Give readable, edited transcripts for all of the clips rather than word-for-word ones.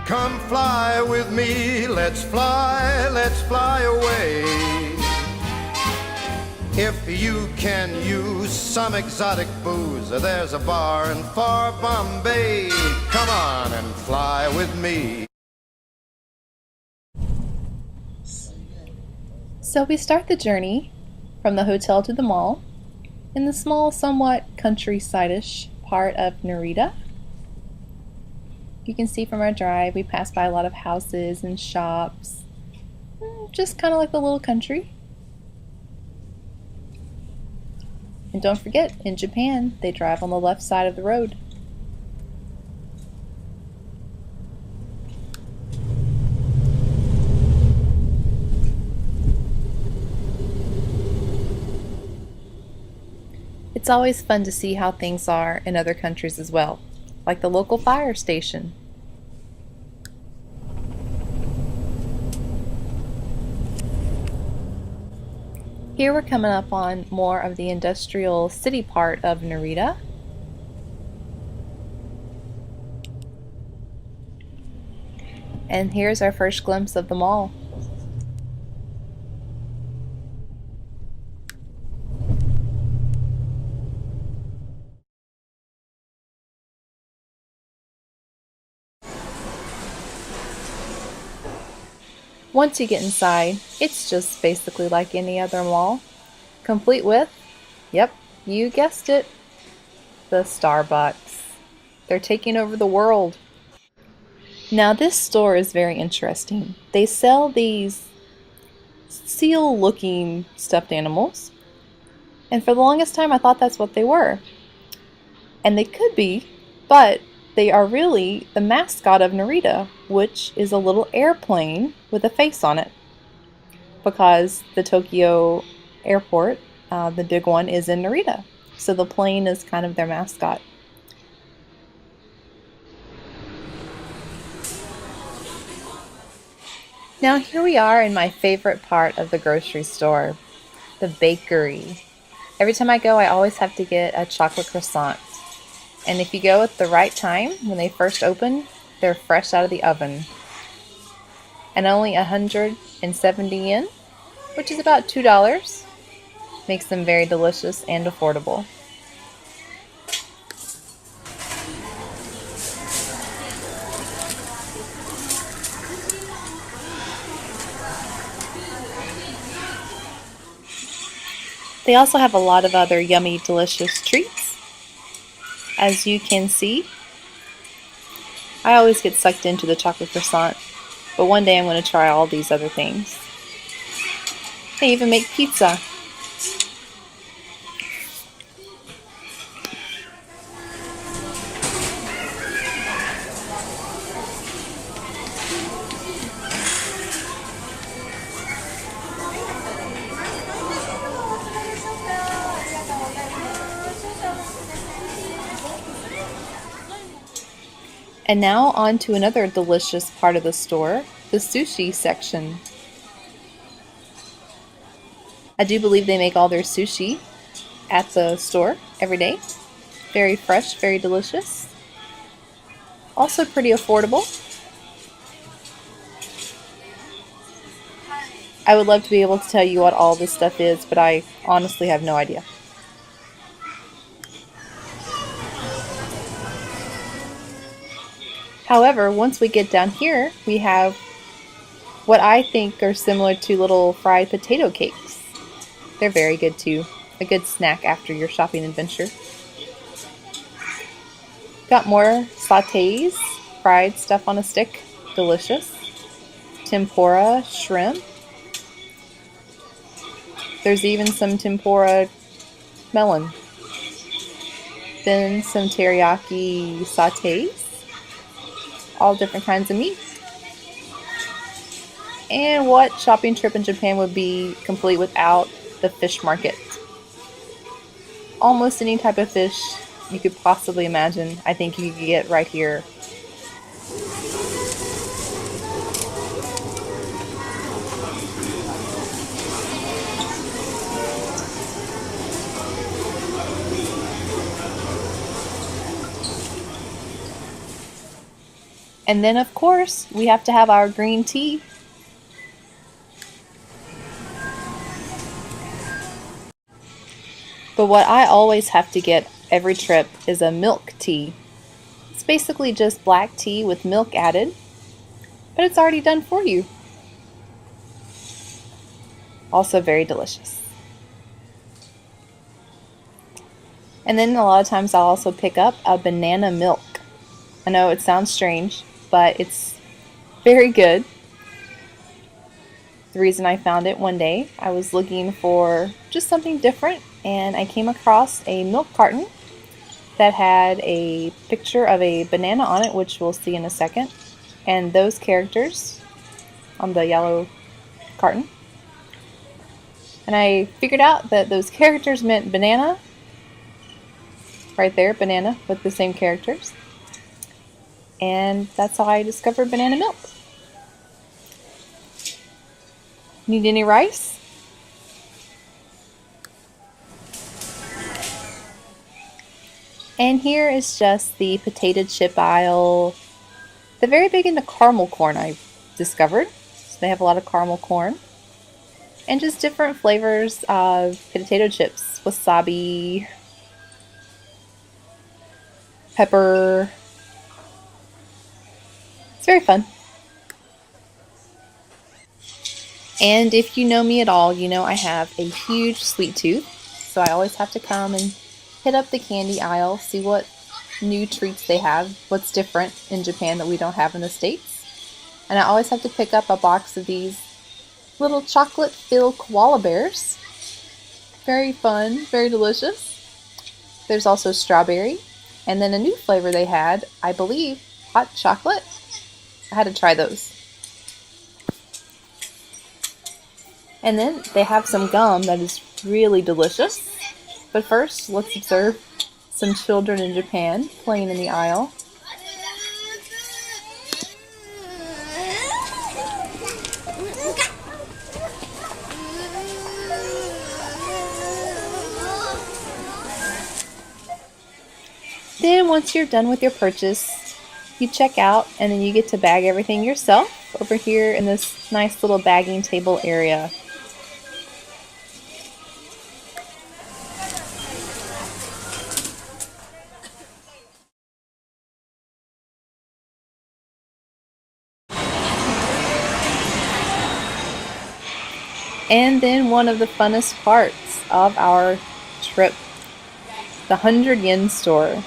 Come fly with me, let's fly away. If you can use some exotic booze, there's a bar in far Bombay. Come on and fly with me. So we start the journey from the hotel to the mall in the small, somewhat countryside-ish part of Narita. You can see from our drive we pass by a lot of houses and shops, just kind of like the little country. And don't forget, in Japan, they drive on the left side of the road. It's always fun to see how things are in other countries as well, like the local fire station. Here we're coming up on more of the industrial city part of Narita. And here's our first glimpse of the mall. Once you get inside, it's just basically like any other mall, complete with, yep, you guessed it, the Starbucks. They're taking over the world. Now this store is very interesting. They sell these seal-looking stuffed animals, and for the longest time I thought that's what they were. And they could be, but they are really the mascot of Narita, which is a little airplane with a face on it. Because the Tokyo airport, the big one, is in Narita. So the plane is kind of their mascot. Now here we are in my favorite part of the grocery store, the bakery. Every time I go, I always have to get a chocolate croissant. And if you go at the right time, when they first open, they're fresh out of the oven. And only 170 yen, which is about $2, makes them very delicious and affordable. They also have a lot of other yummy, delicious treats. As you can see, I always get sucked into the chocolate croissant, but one day I'm going to try all these other things. They even make pizza. And now on to another delicious part of the store, the sushi section. I do believe they make all their sushi at the store every day. Very fresh, very delicious. Also pretty affordable. I would love to be able to tell you what all this stuff is, but I honestly have no idea. However, once we get down here, we have what I think are similar to little fried potato cakes. They're very good too. A good snack after your shopping adventure. Got more sautés, fried stuff on a stick. Delicious. Tempura shrimp. There's even some tempura melon. Then some teriyaki sautés. All different kinds of meat. And what shopping trip in Japan would be complete without the fish market? Almost any type of fish you could possibly imagine, I think you could get right here. And then, of course, we have to have our green tea. But what I always have to get every trip is a milk tea. It's basically just black tea with milk added, but it's already done for you. Also very delicious. And then a lot of times I'll also pick up a banana milk. I know it sounds strange, but it's very good. The reason I found it one day, I was looking for just something different, and I came across a milk carton that had a picture of a banana on it, which we'll see in a second, and those characters on the yellow carton. And I figured out that those characters meant banana. Right there, banana with the same characters. And that's how I discovered banana milk. Need any rice? And here is just the potato chip aisle. They're very big into caramel corn, I discovered. So they have a lot of caramel corn. And just different flavors of potato chips. Wasabi, pepper. It's very fun. And if you know me at all, you know I have a huge sweet tooth. So I always have to come and hit up the candy aisle, see what new treats they have, what's different in Japan that we don't have in the States. And I always have to pick up a box of these little chocolate-filled koala bears. Very fun, very delicious. There's also strawberry. And then a new flavor they had, I believe, hot chocolate. I had to try those. And then they have some gum that is really delicious. But first, let's observe some children in Japan playing in the aisle. Then once you're done with your purchase, you check out and then you get to bag everything yourself over here in this nice little bagging table area. And then one of the funnest parts of our trip, the 100 yen store.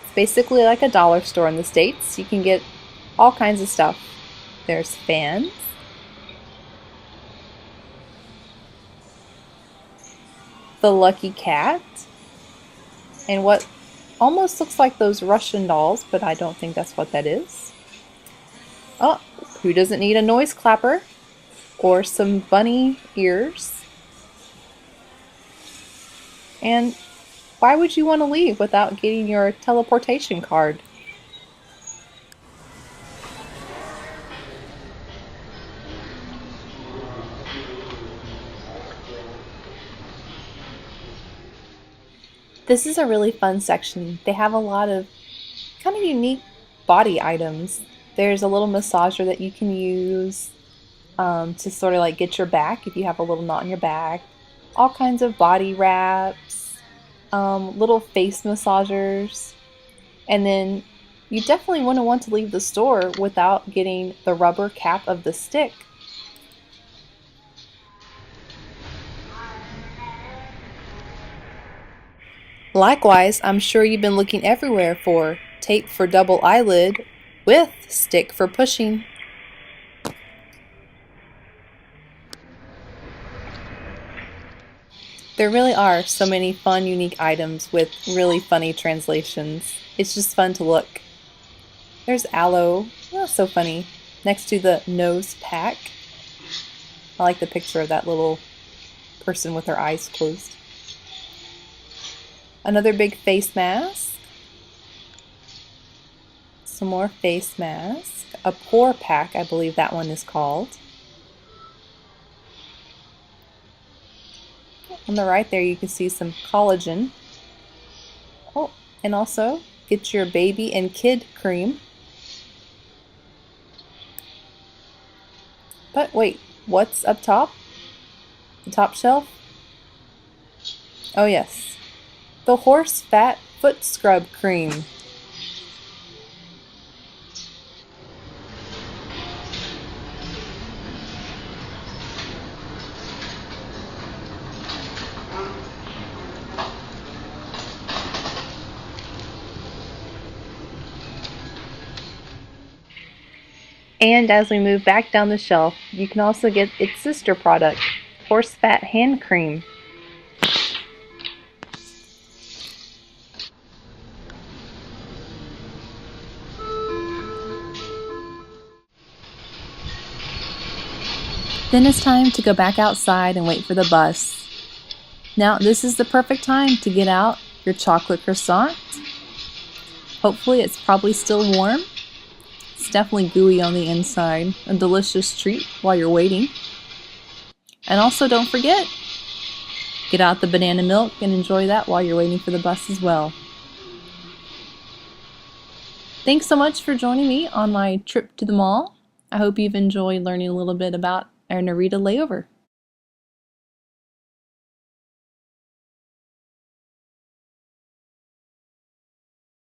It's basically like a dollar store in the States. You can get all kinds of stuff. There's fans. The lucky cat. And what almost looks like those Russian dolls, but I don't think that's what that is. Oh, who doesn't need a noise clapper? Or some bunny ears. And why would you want to leave without getting your teleportation card? This is a really fun section. They have a lot of kind of unique body items. There's a little massager that you can use to sort of like get your back if you have a little knot in your back. All kinds of body wraps, little face massagers, and then you definitely wouldn't want to leave the store without getting the rubber cap of the stick. Likewise, I'm sure you've been looking everywhere for tape for double eyelid with stick for pushing. There really are so many fun, unique items with really funny translations. It's just fun to look. There's aloe, oh, so funny, next to the nose pack. I like the picture of that little person with her eyes closed. Another big face mask. Some more face mask. A pore pack, I believe that one is called. On the right there you can see some collagen. Oh, and also get your baby and kid cream. But wait, what's up top? The top shelf? Oh yes, the horse fat foot scrub cream. And as we move back down the shelf, you can also get its sister product, horse fat hand cream. Then it's time to go back outside and wait for the bus. Now this is the perfect time to get out your chocolate croissant. Hopefully it's probably still warm. It's definitely gooey on the inside, a delicious treat while you're waiting. And also don't forget, get out the banana milk and enjoy that while you're waiting for the bus as well. Thanks so much for joining me on my trip to the mall. I hope you've enjoyed learning a little bit about our Narita layover.